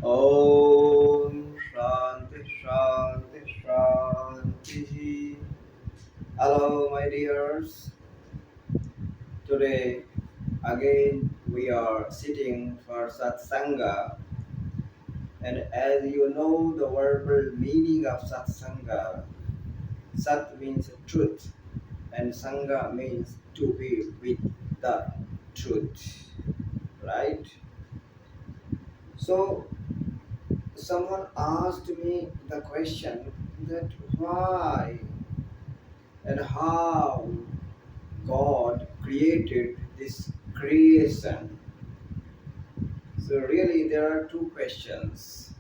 Om Shanti Shanti Shanti. Hello, my dears. Today, again, we are sitting for Satsanga. And as you know, the verbal meaning of Satsanga, Sat means truth, and Sangha means to be with the truth, right? So, someone asked me the question that why and how God created this creation. So, really, there are two questions.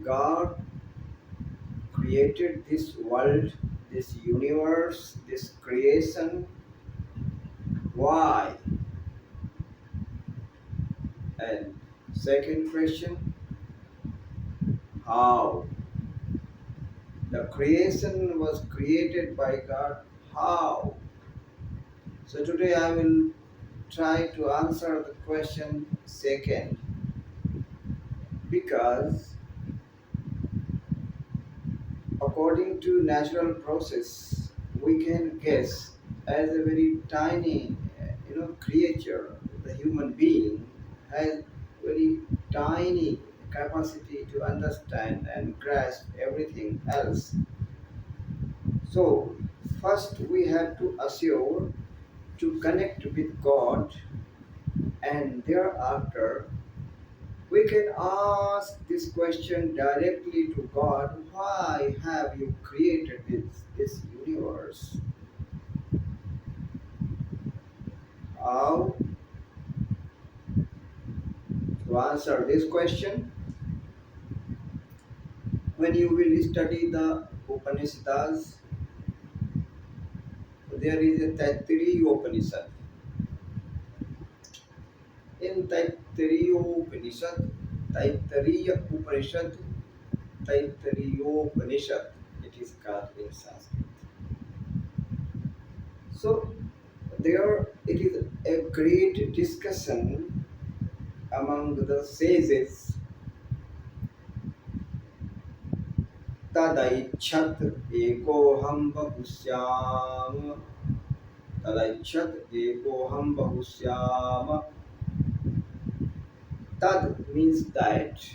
God created this world, this universe, this creation. Why? And second question, how? The creation was created by God. How? So, today I will try to answer the question second because according to natural process we can guess as a very tiny creature, the human being has very tiny capacity to understand and grasp everything else. So first we have to assure to connect with God, and thereafter we can ask this question directly to God: why have you created this universe? How to answer this question? When you will study the Upanishads, there is a Taittiriya Upanishad. In Taittiriya Upanishad, Taittiriyopanishad, it is called in Sanskrit. So there it is a great discussion among the sages. Tadaichat ekoham bahusyam. Tadaichat ekoham bahusyam. Tad means that.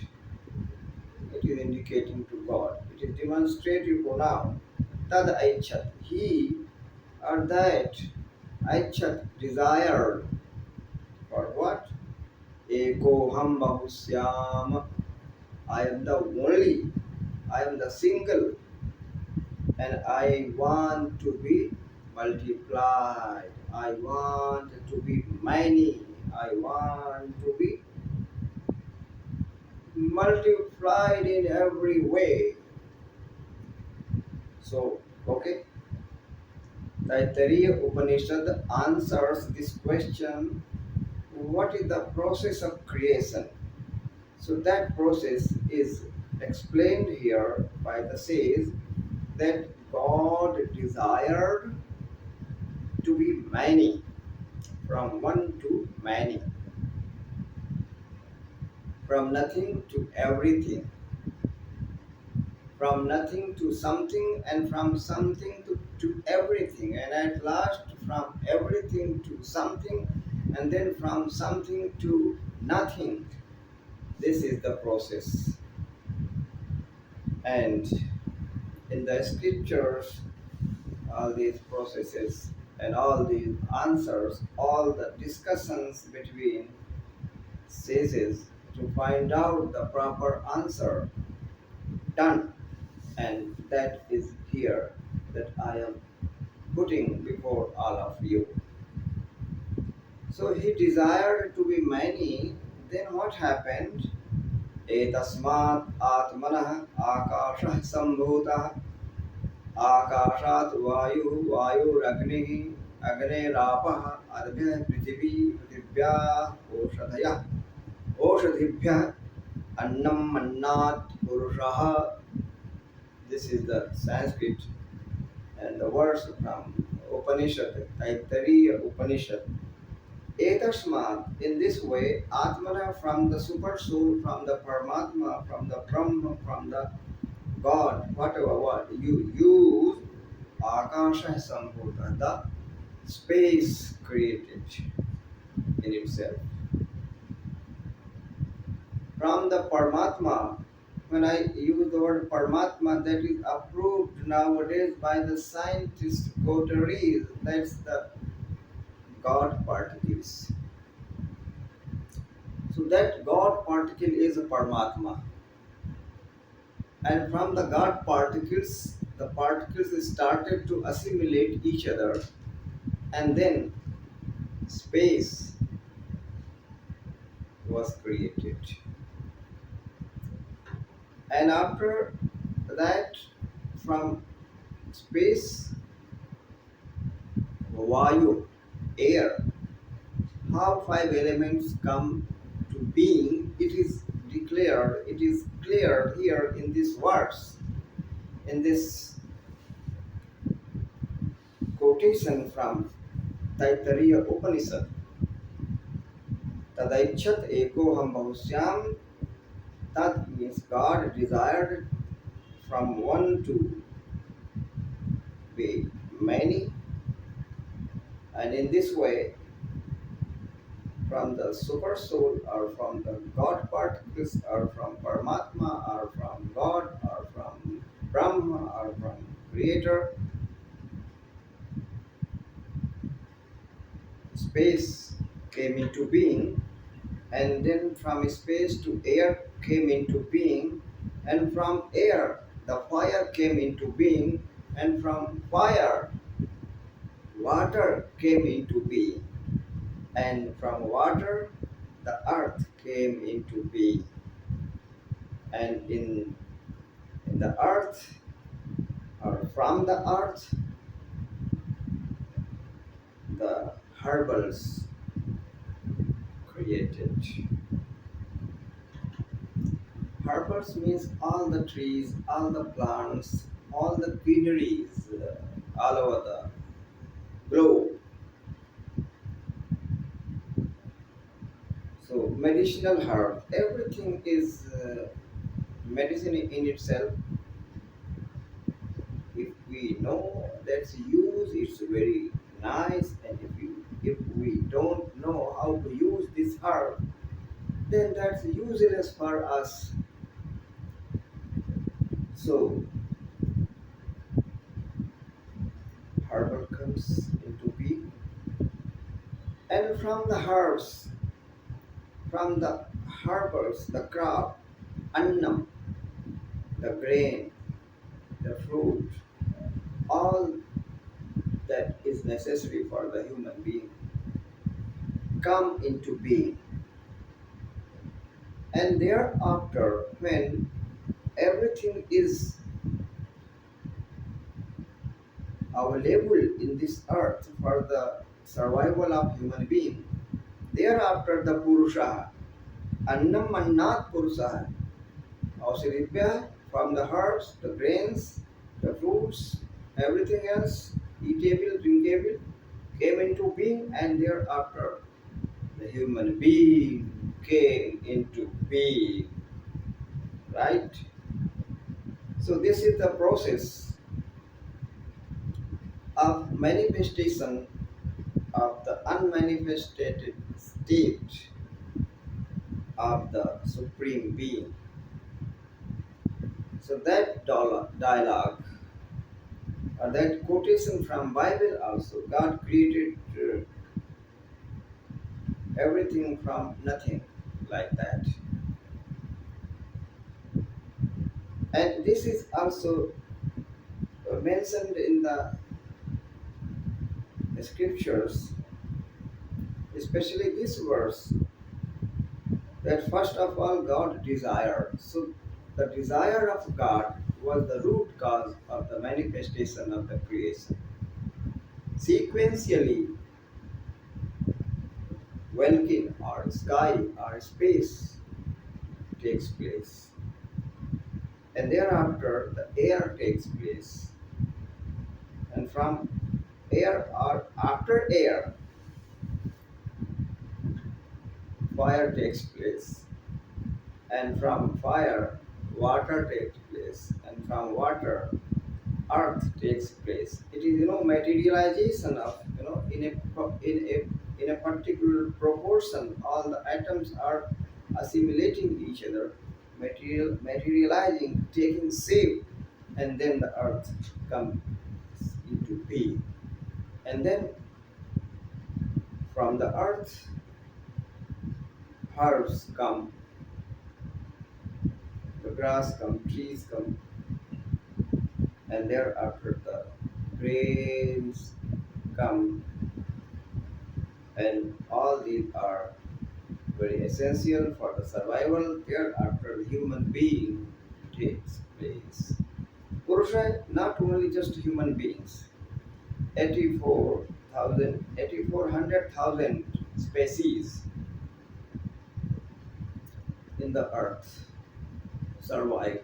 It is indicating to God. It is demonstrative pronoun. Tad aichat. He or that. Aichat desired. For what? Ekoham bahusyam. I am the only. I am the single, and I want to be multiplied. I want to be many. I want to be multiplied in every way. So, okay, Taittiriya Upanishad answers this question: what is the process of creation? So, that process is explained here by the says that God desired to be many, from one to many, from nothing to everything, from nothing to something, and from something to everything, and at last from everything to something, and then from something to nothing. This is the process. And in the scriptures, all these processes and all these answers, all the discussions between sages to find out the proper answer done, and that is here that I am putting before all of you. So he desired to be many, then what happened? Etasmat atmanah akashah sambhutah आकाशात् वायुः वायुरग्निः अग्नेरापः अद्भ्यः पृथिवी पृथिव्याः ओषधयः ओषधिभ्यः अन्नम् अन्नात् पुरुषः. This is the Sanskrit and the words from Upanishad, Taittiriya Upanishad. Etasmat, in this way, Atmana from the super soul, from the Paramatma, from the Brahma, from the God, whatever what you use, Akasha Sambhuta, the space created in itself. From the Paramatma, when I use the word Paramatma, that is approved nowadays by the scientist coteries, that's the God particles. So that God particle is a Paramatma. And from the God particles, the particles started to assimilate each other, and then space was created. And after that, from space, Vayu, air, how five elements come to being, it is declared, it is clear here in these words, in this quotation from Taittiriya Upanishad. Tadaichat eko ham bahusyam, that means God desired from one to be many, and in this way, from the super soul or from the God particles or from Paramatma or from God or from Brahma or from Creator, space came into being, and then from space to air came into being, and from air the fire came into being, and from fire water came into being, and from water the earth came into being, and in the earth or from the earth the herbals created. Herbals means all the trees, all the plants, all the greeneries all over the globe. So medicinal herb, everything is medicine in itself. If we know that's use, it's very nice, and if we don't know how to use this herb, then that's useless for us. So herbal comes into being, and from the herbs, from the herbals, the crop, annam, the grain, the fruit, all that is necessary for the human being come into being. And thereafter, when everything is available in this earth for the survival of human being, thereafter the Purusha, Annam Annat Purusha, Ausilibya, from the herbs, the grains, the fruits, everything else, eatable, drinkable, came into being, and thereafter the human being came into being, right? So this is the process of manifestation of the unmanifested state of the supreme being. So that dialogue or that quotation from Bible also, God created everything from nothing, like that. And this is also mentioned in the scriptures, especially this verse, that first of all God desired. So the desire of God was the root cause of the manifestation of the creation. Sequentially, Welkin or sky or space takes place, and thereafter the air takes place, and from air or after air fire takes place, and from fire water takes place, and from water earth takes place. It is, materialization of, in a particular proportion. All the atoms are assimilating each other, materializing, taking shape, and then the earth comes into being. And then from the earth, herbs come, the grass come, trees come, and thereafter the grains come, and all these are very essential for the survival. Thereafter, the human being takes place. Purusha, not only just human beings, 84,000 species in the earth survive,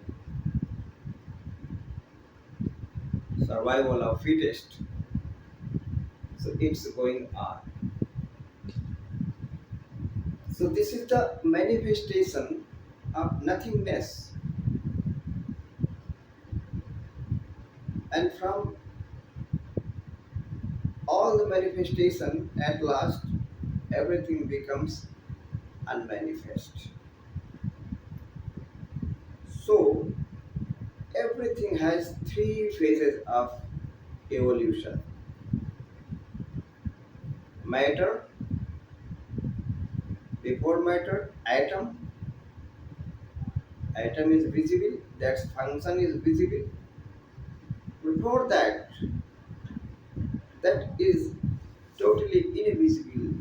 survival of fittest. So it's going on. So this is the manifestation of nothingness, and from all the manifestation, at last everything becomes unmanifest. So everything has three phases of evolution: matter, before matter, atom is visible, that function is visible. Before that, that is totally invisible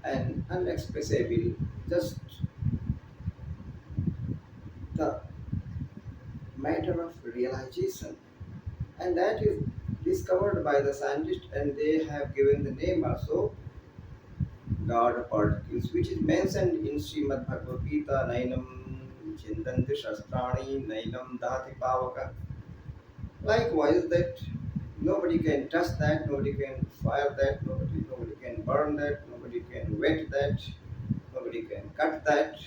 and unexpressible, just the matter of realization. And that is discovered by the scientists, and they have given the name also God particles, which is mentioned in Srimad Bhagavad Gita, Nainam Chintanti Shastrani, Nainam Dati Pavaka. Likewise, that nobody can touch that, nobody can fire that, nobody can burn that, nobody can wet that, nobody can cut that.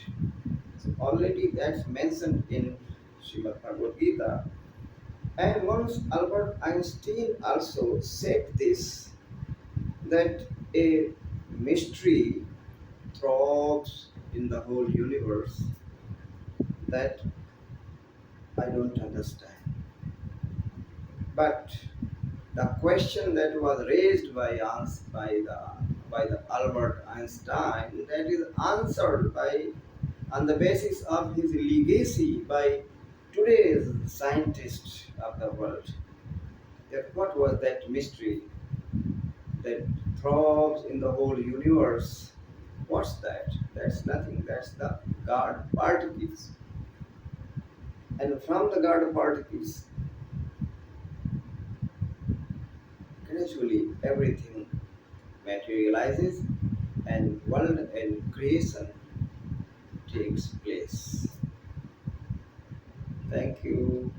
So already that's mentioned in Srimad Bhagavad Gita. And once Albert Einstein also said this, that a mystery throbs in the whole universe that I don't understand. But the question that was raised by the Albert Einstein, that is answered by, on the basis of his legacy, by today's scientists of the world. That what was that mystery that throbs in the whole universe? What's that? That's nothing. That's the God particles. And from the God particles, gradually everything materializes, and world and creation takes place. Thank you.